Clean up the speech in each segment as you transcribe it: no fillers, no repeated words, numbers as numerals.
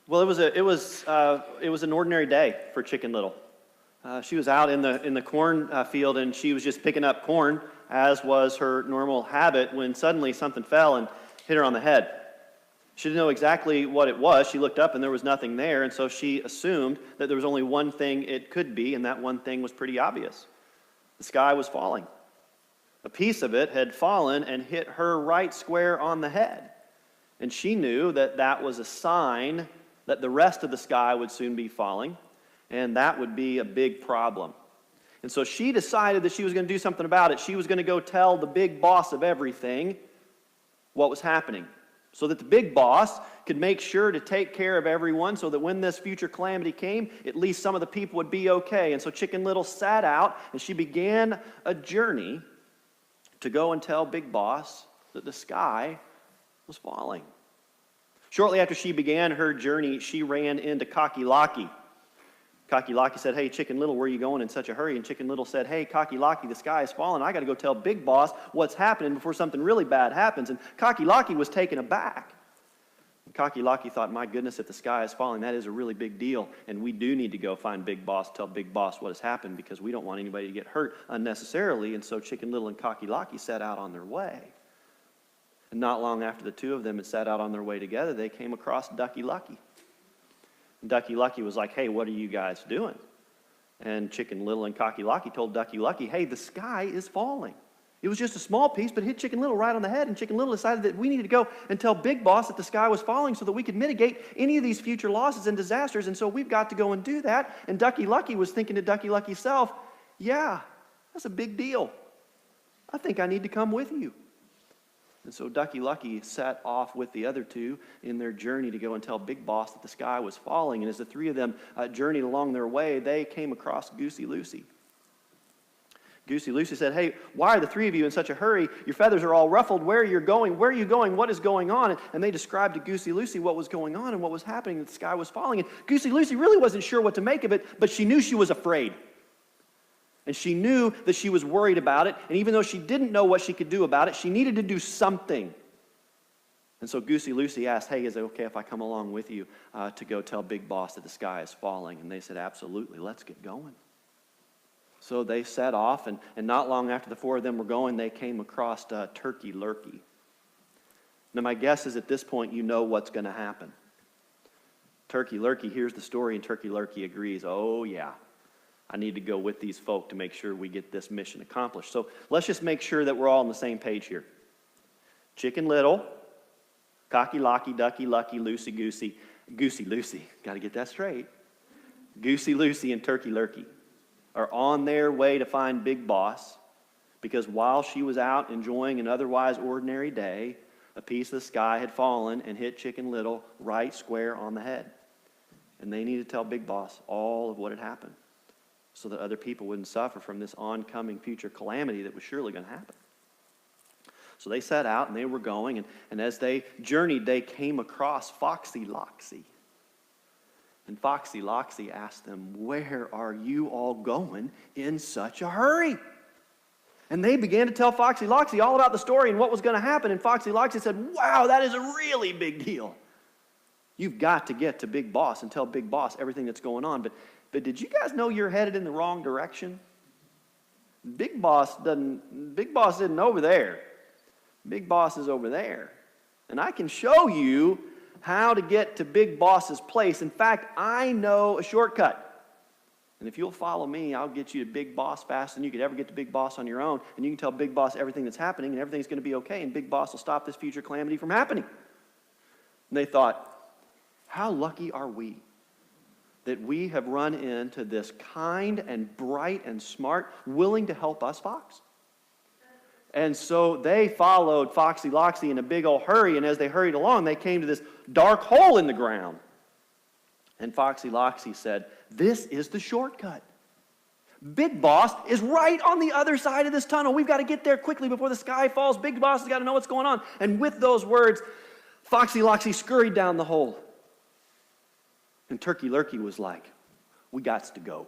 Well, it was an ordinary day for Chicken Little. She was out in the corn field, and she was just picking up corn, as was her normal habit, when suddenly something fell and hit her on the head. She didn't know exactly what it was. She looked up and there was nothing there, and so she assumed that there was only one thing it could be, and that one thing was pretty obvious. The sky was falling. A piece of it had fallen and hit her right square on the head. And she knew that that was a sign that the rest of the sky would soon be falling, and that would be a big problem. And so she decided that she was going to do something about it. She was going to go tell the big boss of everything what was happening, so that the big boss could make sure to take care of everyone, so that when this future calamity came, at least some of the people would be okay. And so Chicken Little sat out, and she began a journey to go and tell Big Boss that the sky was falling. Shortly after she began her journey, she ran into Cocky Locky. Cocky Locky said, "Hey, Chicken Little, where are you going in such a hurry?" And Chicken Little said, "Hey, Cocky Locky, the sky is falling. I got to go tell Big Boss what's happening before something really bad happens." And Cocky Locky was taken aback. And Cocky Locky thought, "My goodness, if the sky is falling, that is a really big deal. And we do need to go find Big Boss, tell Big Boss what has happened, because we don't want anybody to get hurt unnecessarily." And so Chicken Little and Cocky Locky set out on their way. And not long after the two of them had set out on their way together, they came across Ducky Lucky. And Ducky Lucky was like, "Hey, what are you guys doing?" And Chicken Little and Cocky Locky told Ducky Lucky, "Hey, the sky is falling. It was just a small piece, but it hit Chicken Little right on the head, and Chicken Little decided that we needed to go and tell Big Boss that the sky was falling so that we could mitigate any of these future losses and disasters, and so we've got to go and do that." And Ducky Lucky was thinking to Ducky Lucky's self, "Yeah, that's a big deal. I think I need to come with you." And so Ducky Lucky set off with the other two in their journey to go and tell Big Boss that the sky was falling. And as the three of them journeyed along their way, they came across Goosey Lucy. Goosey Lucy said, "Hey, why are the three of you in such a hurry? Your feathers are all ruffled. Where are you going? Where are you going? What is going on?" And they described to Goosey Lucy what was going on and what was happening, that the sky was falling. And Goosey Lucy really wasn't sure what to make of it, but she knew she was afraid. And she knew that she was worried about it, and even though she didn't know what she could do about it, she needed to do something. And so Goosey Lucy asked, "Hey, is it okay if I come along with you to go tell Big Boss that the sky is falling?" And they said, "Absolutely, let's get going." So they set off, and not long after the four of them were going, they came across Turkey Lurkey. Now my guess is at this point you know what's going to happen. Turkey Lurkey hears the story, and Turkey Lurkey agrees, "Oh yeah, I need to go with these folk to make sure we get this mission accomplished." So let's just make sure that we're all on the same page here. Chicken Little, Cocky Locky, Ducky Lucky, Lucy Goosey, Goosey Lucy, got to get that straight. Goosey Lucy and Turkey Lurkey are on their way to find Big Boss, because while she was out enjoying an otherwise ordinary day, a piece of the sky had fallen and hit Chicken Little right square on the head. And they needed to tell Big Boss all of what had happened, so that other people wouldn't suffer from this oncoming future calamity that was surely going to happen. So they set out, and they were going, and as they journeyed, they came across Foxy Loxy. And Foxy Loxy asked them, "Where are you all going in such a hurry?" And they began to tell Foxy Loxy all about the story and what was going to happen. And Foxy Loxy said, "Wow, that is a really big deal. You've got to get to Big Boss and tell Big Boss everything that's going on. But did you guys know you're headed in the wrong direction? Big Boss isn't over there. Big Boss is over there. And I can show you how to get to Big Boss's place. In fact, I know a shortcut. And if you'll follow me, I'll get you to Big Boss faster than you could ever get to Big Boss on your own. And you can tell Big Boss everything that's happening, and everything's going to be okay. And Big Boss will stop this future calamity from happening." And they thought, how lucky are we that we have run into this kind and bright and smart, willing to help us fox. And so they followed Foxy Loxy in a big old hurry, and as they hurried along, they came to this dark hole in the ground. And Foxy Loxy said, "This is the shortcut. Big Boss is right on the other side of this tunnel. We've got to get there quickly before the sky falls. Big Boss has got to know what's going on." And with those words, Foxy Loxy scurried down the hole. And Turkey Lurkey was like, "We gots to go."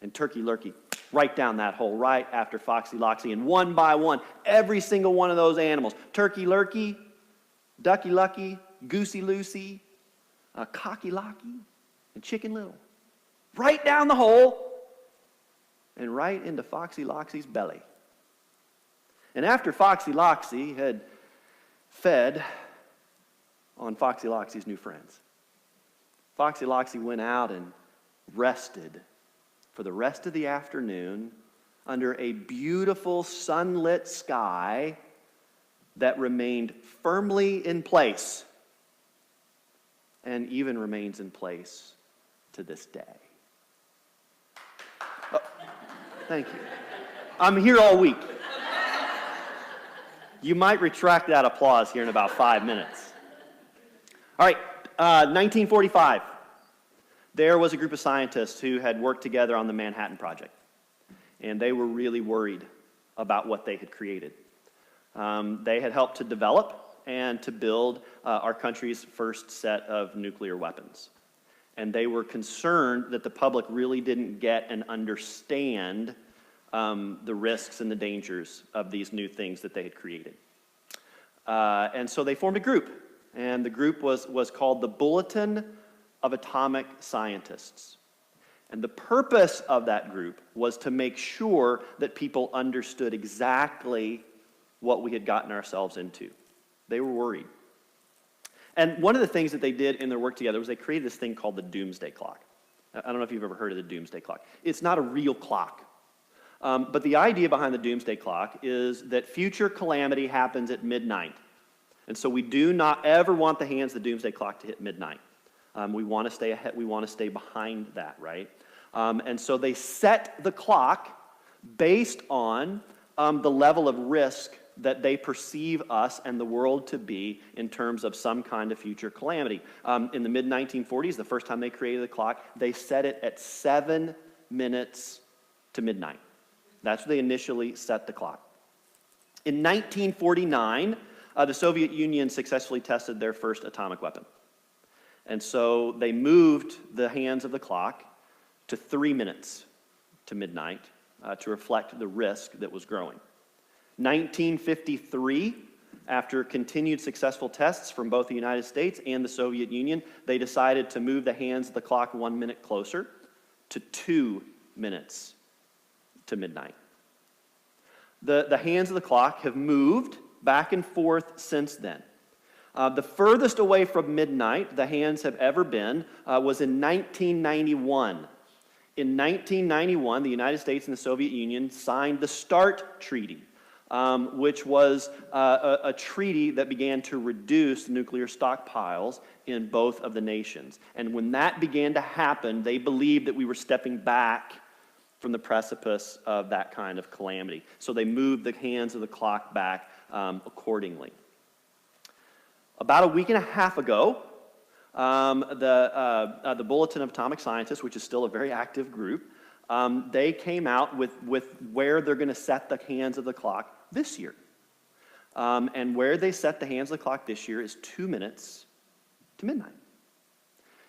And Turkey Lurkey right down that hole, right after Foxy Loxy. And one by one, every single one of those animals, Turkey Lurkey, Ducky Lucky, Goosey Lucy, Cocky Locky and Chicken Little. Right down the hole and right into Foxy Loxy's belly. And after Foxy Loxy had fed on Foxy Loxy's new friends, Foxy Loxy went out and rested for the rest of the afternoon under a beautiful sunlit sky that remained firmly in place and even remains in place to this day. Oh, thank you. I'm here all week. You might retract that applause here in about 5 minutes. All right, 1945. There was a group of scientists who had worked together on the Manhattan Project, and they were really worried about what they had created. They had helped to develop and to build our country's first set of nuclear weapons. And they were concerned that the public really didn't get and understand the risks and the dangers of these new things that they had created. And so they formed a group, and the group was called the Bulletin of Atomic Scientists. And the purpose of that group was to make sure that people understood exactly what we had gotten ourselves into. They were worried. And one of the things that they did in their work together was they created this thing called the Doomsday Clock. I don't know if you've ever heard of the Doomsday Clock. It's not a real clock. But the idea behind the Doomsday Clock is that future calamity happens at midnight. And so we do not ever want the hands of the Doomsday Clock to hit midnight. We want to stay ahead. We want to stay behind that, right? And so they set the clock based on the level of risk that they perceive us and the world to be in terms of some kind of future calamity. In the mid-1940s, the first time they created the clock, they set it at 7 minutes to midnight. That's where they initially set the clock. In 1949, the Soviet Union successfully tested their first atomic weapon. And so they moved the hands of the clock to 3 minutes to midnight to reflect the risk that was growing. 1953, after continued successful tests from both the United States and the Soviet Union, they decided to move the hands of the clock 1 minute closer to 2 minutes to midnight. The hands of the clock have moved back and forth since then. The furthest away from midnight the hands have ever been was in 1991. In 1991, the United States and the Soviet Union signed the START Treaty, which was a treaty that began to reduce nuclear stockpiles in both of the nations. And when that began to happen, they believed that we were stepping back from the precipice of that kind of calamity. So they moved the hands of the clock back accordingly. About a week and a half ago, the Bulletin of Atomic Scientists, which is still a very active group, they came out with where they're going to set the hands of the clock this year. And where they set the hands of the clock this year is 2 minutes to midnight.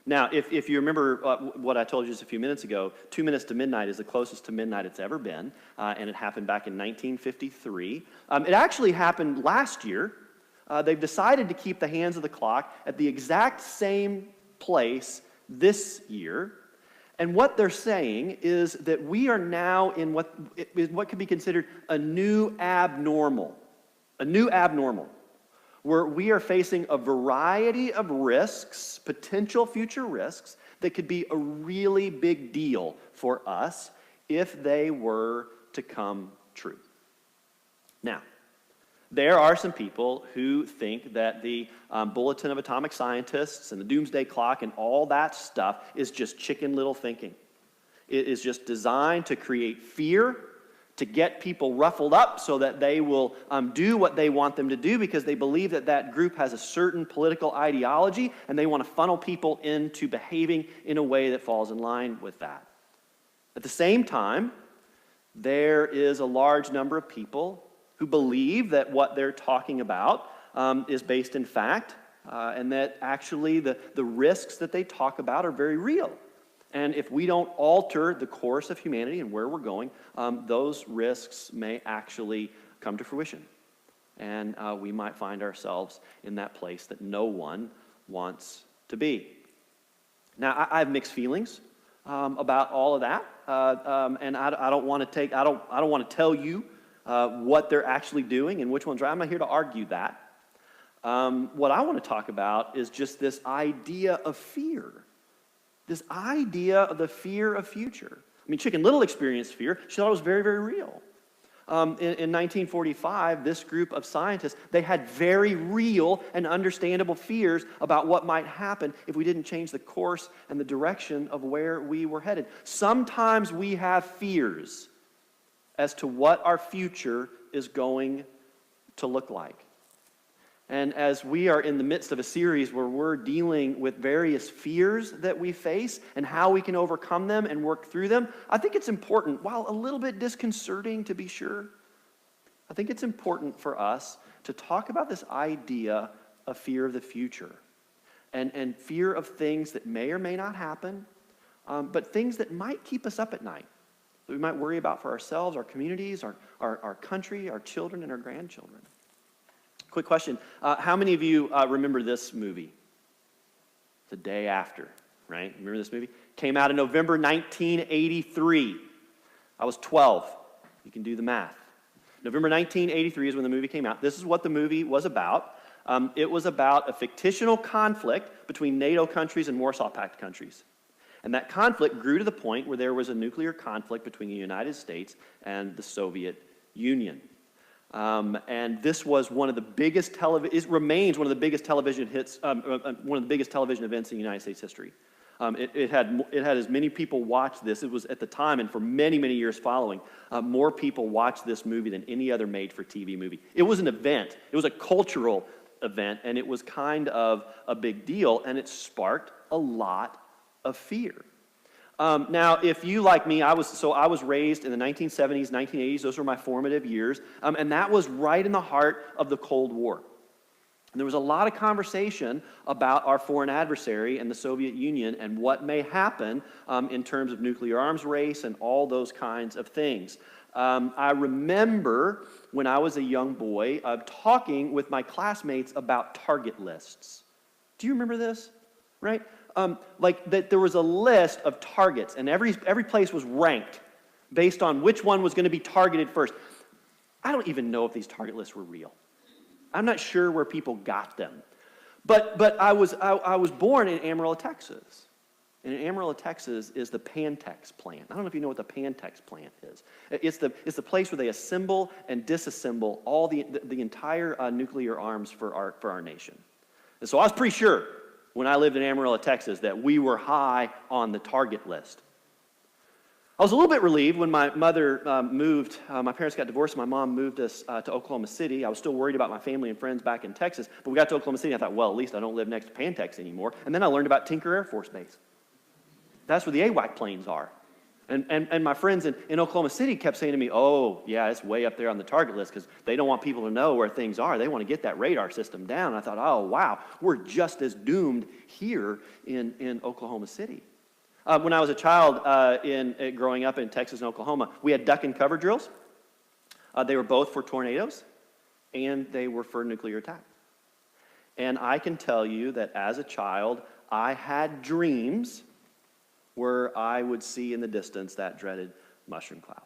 Now, if you remember what I told you just a few minutes ago, 2 minutes to midnight is the closest to midnight it's ever been, and it happened back in 1953. It actually happened last year. They've decided to keep the hands of the clock at the exact same place this year. And what they're saying is that we are now in what could be considered a new abnormal, where we are facing a variety of risks, potential future risks, that could be a really big deal for us if they were to come true. Now, there are some people who think that the Bulletin of Atomic Scientists and the Doomsday Clock and all that stuff is just chicken little thinking. It is just designed to create fear, to get people ruffled up so that they will do what they want them to do because they believe that that group has a certain political ideology and they want to funnel people into behaving in a way that falls in line with that. At the same time, there is a large number of people who believe that what they're talking about is based in fact, and that actually the risks that they talk about are very real. And if we don't alter the course of humanity and where we're going, those risks may actually come to fruition. And we might find ourselves in that place that no one wants to be. Now, I have mixed feelings about all of that, and I don't want to tell you what they're actually doing and which one's right. I'm not here to argue that. What I want to talk about is just this idea of fear, this idea of the fear of future. I mean, Chicken Little experienced fear. She thought it was very, very real. In 1945, this group of scientists, they had very real and understandable fears about what might happen if we didn't change the course and the direction of where we were headed. Sometimes we have fears as to what our future is going to look like. And as we are in the midst of a series where we're dealing with various fears that we face and how we can overcome them and work through them, I think it's important, while a little bit disconcerting to be sure, I think it's important for us to talk about this idea of fear of the future and fear of things that may or may not happen, but things that might keep us up at night, that we might worry about for ourselves, our communities, our country, our children, and our grandchildren. Quick question. How many of you remember this movie? The Day After, right? Remember this movie? Came out in November 1983. I was 12. You can do the math. November 1983 is when the movie came out. This is what the movie was about. It was about a fictional conflict between NATO countries and Warsaw Pact countries. And that conflict grew to the point where there was a nuclear conflict between the United States and the Soviet Union. And this was one of the biggest it remains one of the biggest television hits, one of the biggest television events in United States history. It had as many people watch this. It was at the time, and for many, many years following, more people watched this movie than any other made-for-TV movie. It was an event. It was a cultural event, and it was kind of a big deal, and it sparked a lot of fear. Now, if you, like me, I was raised in the 1970s, 1980s. Those were my formative years. And that was right in the heart of the Cold War. And there was a lot of conversation about our foreign adversary and the Soviet Union and what may happen in terms of nuclear arms race and all those kinds of things. I remember when I was a young boy talking with my classmates about target lists. Do you remember this? Right? Like that there was a list of targets, and every place was ranked based on which one was going to be targeted first. I don't even know if these target lists were real. I'm not sure where people got them. But I was born in Amarillo, Texas. And in Amarillo, Texas is the Pantex plant. I don't know if you know what the Pantex plant is. It's the place where they assemble and disassemble all the entire nuclear arms for our nation. And so I was pretty sure when I lived in Amarillo, Texas, that we were high on the target list. I was a little bit relieved when my mother moved. My parents got divorced. My mom moved us to Oklahoma City. I was still worried about my family and friends back in Texas, but we got to Oklahoma City, and I thought, well, at least I don't live next to Pantex anymore. And then I learned about Tinker Air Force Base. That's where the AWAC planes are. And my friends in Oklahoma City kept saying to me, oh, yeah, it's way up there on the target list because they don't want people to know where things are. They want to get that radar system down. And I thought, oh, wow, we're just as doomed here in Oklahoma City. When I was a child growing up in Texas and Oklahoma, we had duck and cover drills. They were both for tornadoes, and they were for nuclear attack. And I can tell you that as a child, I had dreams where I would see in the distance that dreaded mushroom cloud.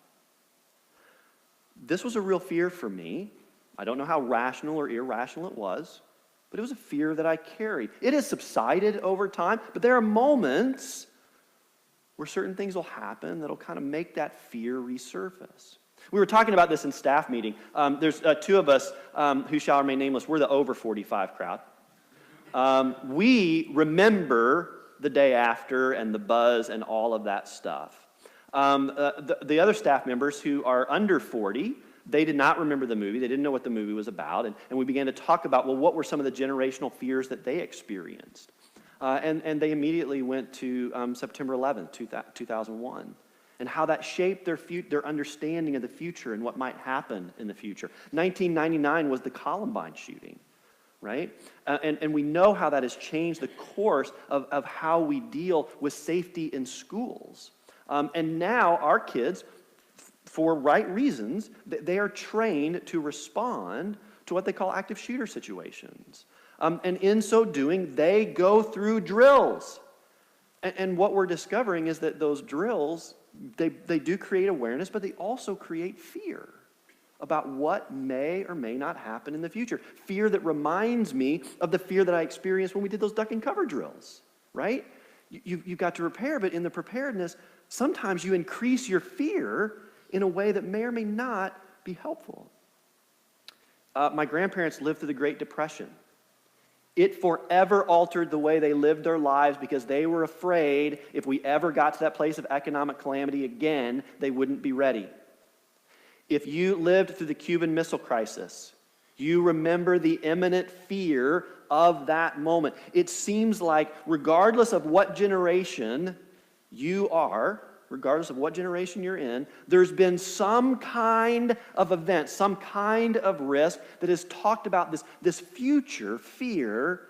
This was a real fear for me. I don't know how rational or irrational it was, but it was a fear that I carried. It has subsided over time, but there are moments where certain things will happen that'll kind of make that fear resurface. We were talking about this in staff meeting. There's two of us who shall remain nameless. We're the over 45 crowd. We remember the day after and the buzz and all of that stuff. The other staff members who are under 40, they did not remember the movie. They didn't know what the movie was about. And we began to talk about, well, what were some of the generational fears that they experienced? And they immediately went to September 11th, 2001, and how that shaped their understanding of the future and what might happen in the future. 1999 was the Columbine shooting. Right? And we know how that has changed the course of how we deal with safety in schools. And now our kids, for right reasons, they are trained to respond to what they call active shooter situations. And in so doing, they go through drills. And what we're discovering is that those drills, they do create awareness, but they also create fear about what may or may not happen in the future. Fear that reminds me of the fear that I experienced when we did those duck and cover drills, right? You've got to prepare, but in the preparedness, sometimes you increase your fear in a way that may or may not be helpful. My grandparents lived through the Great Depression. It forever altered the way they lived their lives because they were afraid if we ever got to that place of economic calamity again, they wouldn't be ready. If you lived through the Cuban Missile Crisis, you remember the imminent fear of that moment. It seems like regardless of what generation you are, regardless of what generation you're in, there's been some kind of event, some kind of risk that has talked about this future fear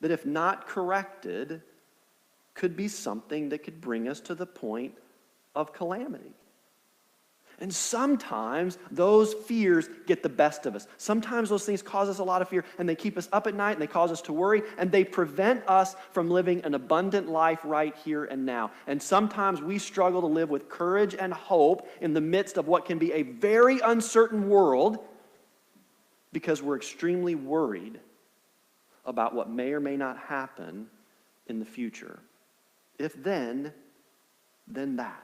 that, if not corrected, could be something that could bring us to the point of calamity. And sometimes those fears get the best of us. Sometimes those things cause us a lot of fear, and they keep us up at night, and they cause us to worry, and they prevent us from living an abundant life right here and now. And sometimes we struggle to live with courage and hope in the midst of what can be a very uncertain world because we're extremely worried about what may or may not happen in the future. If then that.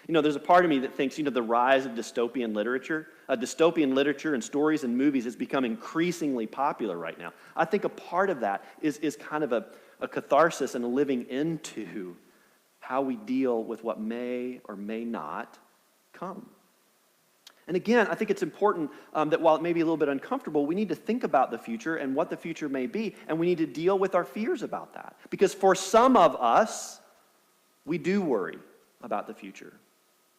You know, there's a part of me that thinks, the rise of dystopian literature and stories and movies has become increasingly popular right now. I think a part of that is kind of a catharsis and a living into how we deal with what may or may not come. And again, I think it's important that while it may be a little bit uncomfortable, we need to think about the future and what the future may be, and we need to deal with our fears about that. Because for some of us, we do worry about the future.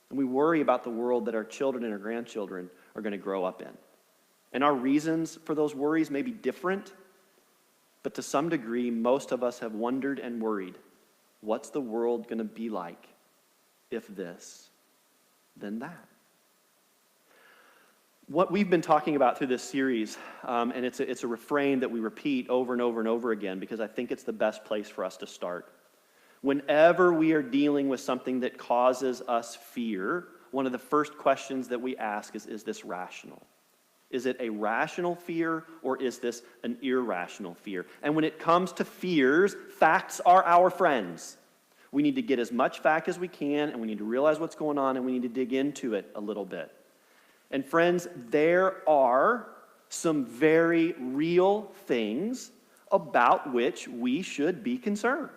And we worry about the world that our children and our grandchildren are going to grow up in. And our reasons for those worries may be different, but to some degree, most of us have wondered and worried, what's the world going to be like if this, then that? What we've been talking about through this series, and it's a refrain that we repeat over and over and over again because I think it's the best place for us to start. Whenever we are dealing with something that causes us fear, one of the first questions that we ask is this rational? Is it a rational fear or is this an irrational fear? And when it comes to fears, facts are our friends. We need to get as much fact as we can, and we need to realize what's going on, and we need to dig into it a little bit. And friends, there are some very real things about which we should be concerned.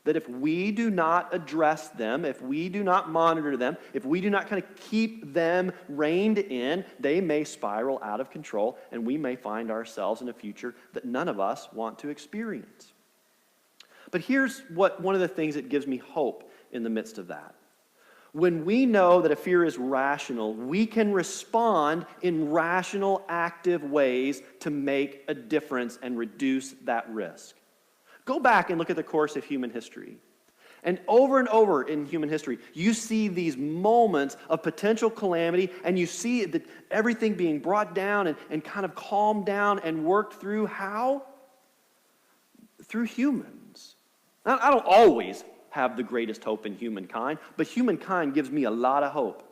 That if we do not address them, if we do not monitor them, if we do not kind of keep them reined in, they may spiral out of control, and we may find ourselves in a future that none of us want to experience. But here's one of the things that gives me hope in the midst of that. When we know that a fear is rational, we can respond in rational, active ways to make a difference and reduce that risk. Go back and look at the course of human history. And over in human history, you see these moments of potential calamity, and you see that everything being brought down and kind of calmed down and worked through. How? Through humans. Now, I don't always have the greatest hope in humankind, but humankind gives me a lot of hope.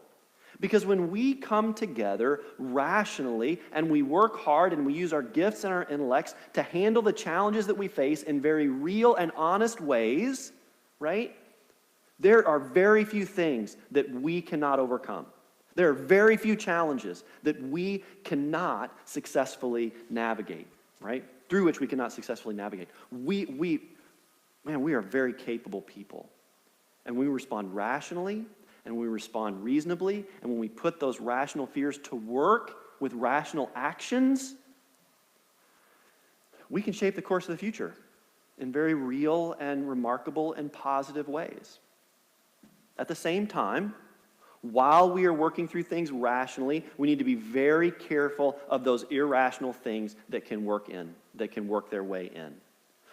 Because when we come together rationally and we work hard and we use our gifts and our intellects to handle the challenges that we face in very real and honest ways, right? There are very few things that we cannot overcome. There are very few challenges that we cannot successfully navigate, right? Through which we cannot successfully navigate. We are very capable people. And we respond rationally, and we respond reasonably, and when we put those rational fears to work with rational actions, we can shape the course of the future in very real and remarkable and positive ways. At the same time, while we are working through things rationally, we need to be very careful of those irrational things that can work their way in.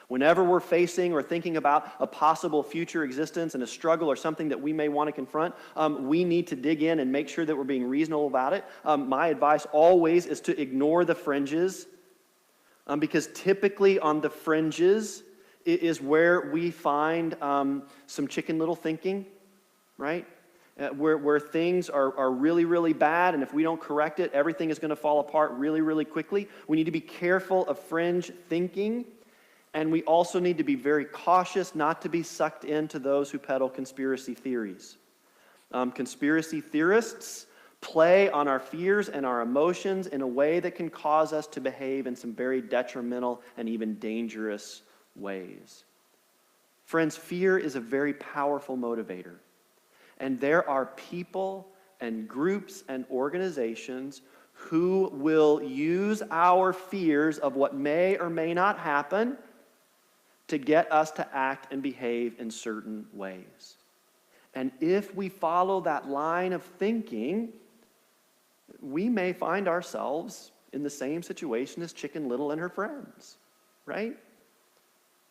Whenever we're facing or thinking about a possible future existence and a struggle or something that we may want to confront, we need to dig in and make sure that we're being reasonable about it. My advice always is to ignore the fringes, because typically on the fringes is where we find some Chicken Little thinking, right? Where things are really, really bad, and if we don't correct it, everything is going to fall apart really, really quickly. We need to be careful of fringe thinking, and we also need to be very cautious not to be sucked into those who peddle conspiracy theories. Conspiracy theorists play on our fears and our emotions in a way that can cause us to behave in some very detrimental and even dangerous ways. Friends, fear is a very powerful motivator. And there are people and groups and organizations who will use our fears of what may or may not happen to get us to act and behave in certain ways. And if we follow that line of thinking, we may find ourselves in the same situation as Chicken Little and her friends, right?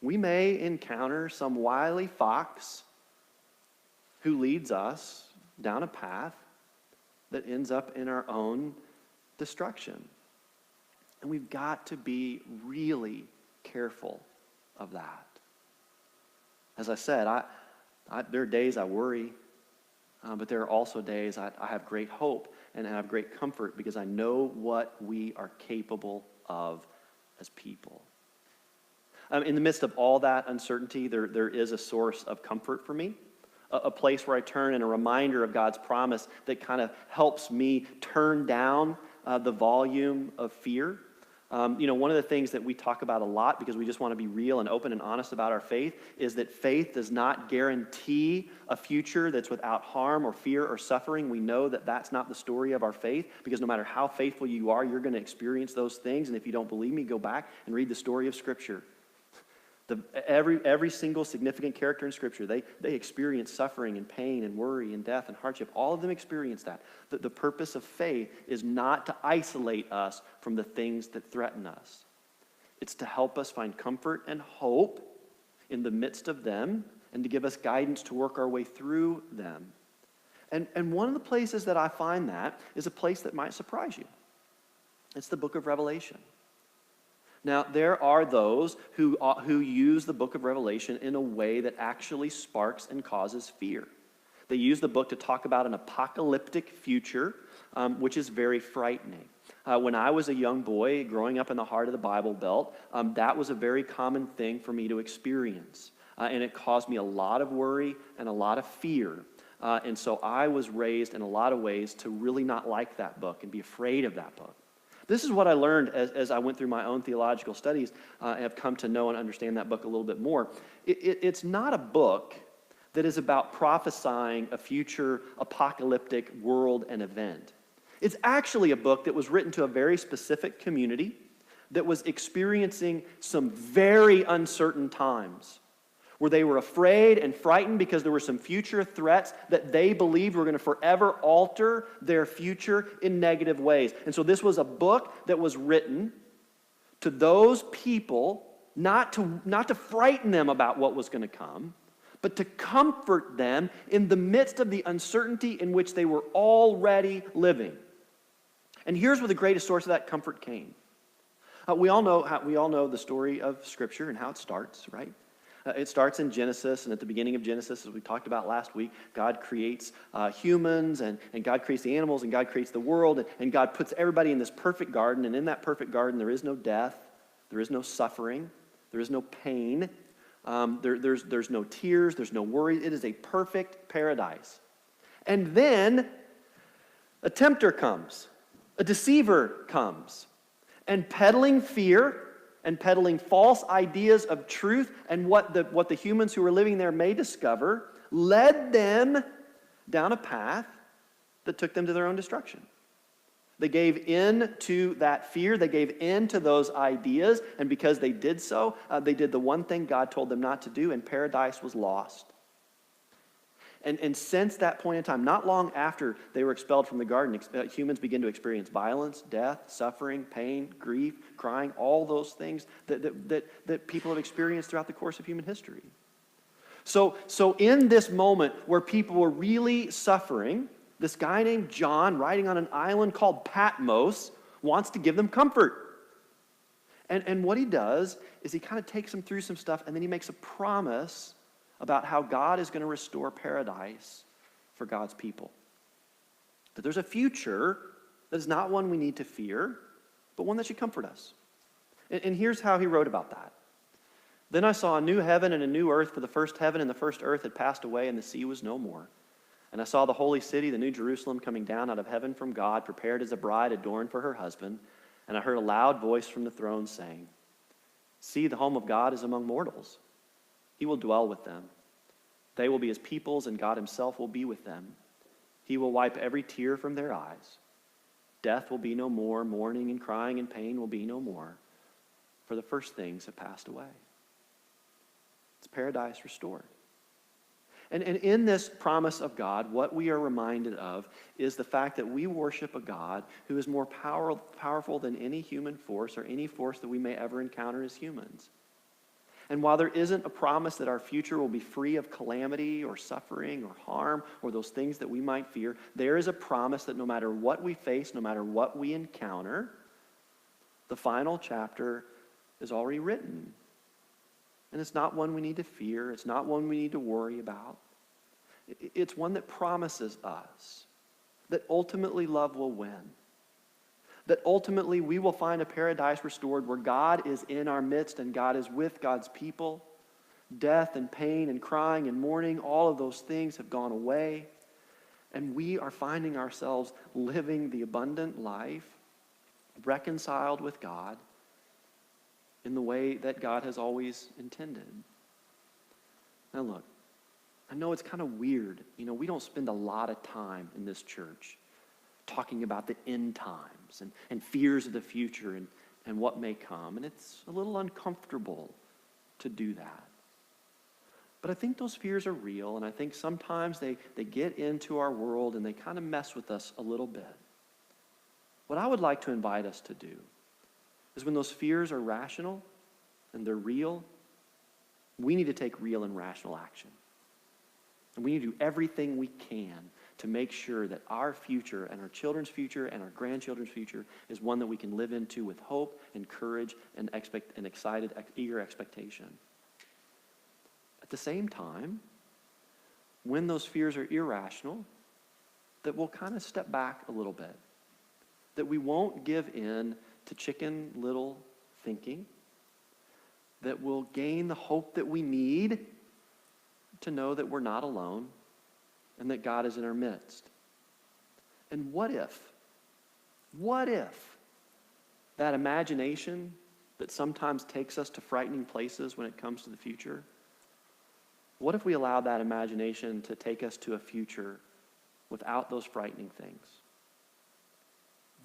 We may encounter some wily fox who leads us down a path that ends up in our own destruction. And we've got to be really careful of that. As I said, there are days I worry, but there are also days I have great hope and I have great comfort because I know what we are capable of as people. In the midst of all that uncertainty, there is a source of comfort for me. A place where I turn and a reminder of God's promise that kind of helps me turn down the volume of fear. One of the things that we talk about a lot because we just want to be real and open and honest about our faith is that faith does not guarantee a future that's without harm or fear or suffering. We know that that's not the story of our faith because no matter how faithful you are, you're going to experience those things. And if you don't believe me, go back and read the story of Scripture. Every single significant character in Scripture, they experience suffering and pain and worry and death and hardship. All of them experience that. The purpose of faith is not to isolate us from the things that threaten us. It's to help us find comfort and hope in the midst of them and to give us guidance to work our way through them. And one of the places that I find that is a place that might surprise you. It's the book of Revelation. Now, there are those who use the book of Revelation in a way that actually sparks and causes fear. They use the book to talk about an apocalyptic future, which is very frightening. When I was a young boy growing up in the heart of the Bible Belt, that was a very common thing for me to experience. And it caused me a lot of worry and a lot of fear. And so I was raised in a lot of ways to really not like that book and be afraid of that book. This is what I learned as I went through my own theological studies and have come to know and understand that book a little bit more. It's not a book that is about prophesying a future apocalyptic world and event. It's actually a book that was written to a very specific community that was experiencing some very uncertain times, where they were afraid and frightened because there were some future threats that they believed were going to forever alter their future in negative ways. And so this was a book that was written to those people, not to frighten them about what was going to come, but to comfort them in the midst of the uncertainty in which they were already living. And here's where the greatest source of that comfort came. We all know the story of Scripture and how it starts, right? It starts in Genesis, and at the beginning of Genesis, as we talked about last week, God creates humans, and God creates the animals, and God creates the world, and God puts everybody in this perfect garden, and in that perfect garden there is no death, there is no suffering, there is no pain, there's no tears, there's no worry. It is a perfect paradise. And then a tempter comes, a deceiver comes, and peddling fear and peddling false ideas of truth and what the humans who were living there may discover, led them down a path that took them to their own destruction. They gave in to that fear, they gave in to those ideas, and because they did so, they did the one thing God told them not to do, and paradise was lost. And since that point in time, not long after they were expelled from the garden, humans begin to experience violence, death, suffering, pain, grief, crying, all those things that people have experienced throughout the course of human history. So in this moment where people were really suffering, this guy named John, riding on an island called Patmos, wants to give them comfort. And what he does is he kind of takes them through some stuff, and then he makes a promise about how God is going to restore paradise for God's people. That there's a future that is not one we need to fear, but one that should comfort us. And here's how he wrote about that. Then I saw a new heaven and a new earth, for the first heaven and the first earth had passed away, and the sea was no more. And I saw the holy city, the new Jerusalem, coming down out of heaven from God, prepared as a bride adorned for her husband. And I heard a loud voice from the throne saying, "See, the home of God is among mortals. He will dwell with them. They will be his peoples, and God himself will be with them. He will wipe every tear from their eyes. Death will be no more. Mourning and crying and pain will be no more. For the first things have passed away." It's paradise restored. And in this promise of God, what we are reminded of is the fact that we worship a God who is more powerful than any human force or any force that we may ever encounter as humans. And while there isn't a promise that our future will be free of calamity or suffering or harm or those things that we might fear, there is a promise that no matter what we face, no matter what we encounter, the final chapter is already written. And it's not one we need to fear. It's not one we need to worry about. It's one that promises us that ultimately love will win. That ultimately we will find a paradise restored where God is in our midst and God is with God's people. Death and pain and crying and mourning, all of those things have gone away. And we are finding ourselves living the abundant life, reconciled with God, in the way that God has always intended. Now look, I know it's kind of weird. We don't spend a lot of time in this church talking about the end times and fears of the future and what may come. And it's a little uncomfortable to do that. But I think those fears are real, and I think sometimes they get into our world and they kind of mess with us a little bit. What I would like to invite us to do is when those fears are rational and they're real, we need to take real and rational action. And we need to do everything we can to make sure that our future and our children's future and our grandchildren's future is one that we can live into with hope and courage and excited, eager expectation. At the same time, when those fears are irrational, that we'll kind of step back a little bit. That we won't give in to chicken little thinking, that will gain the hope that we need to know that we're not alone and that God is in our midst. And what if that imagination that sometimes takes us to frightening places when it comes to the future, what if we allow that imagination to take us to a future without those frightening things?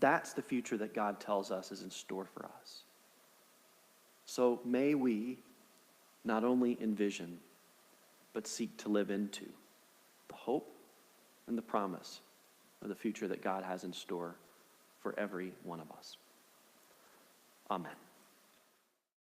That's the future that God tells us is in store for us. So may we not only envision, but seek to live into the hope and the promise of the future that God has in store for every one of us. Amen.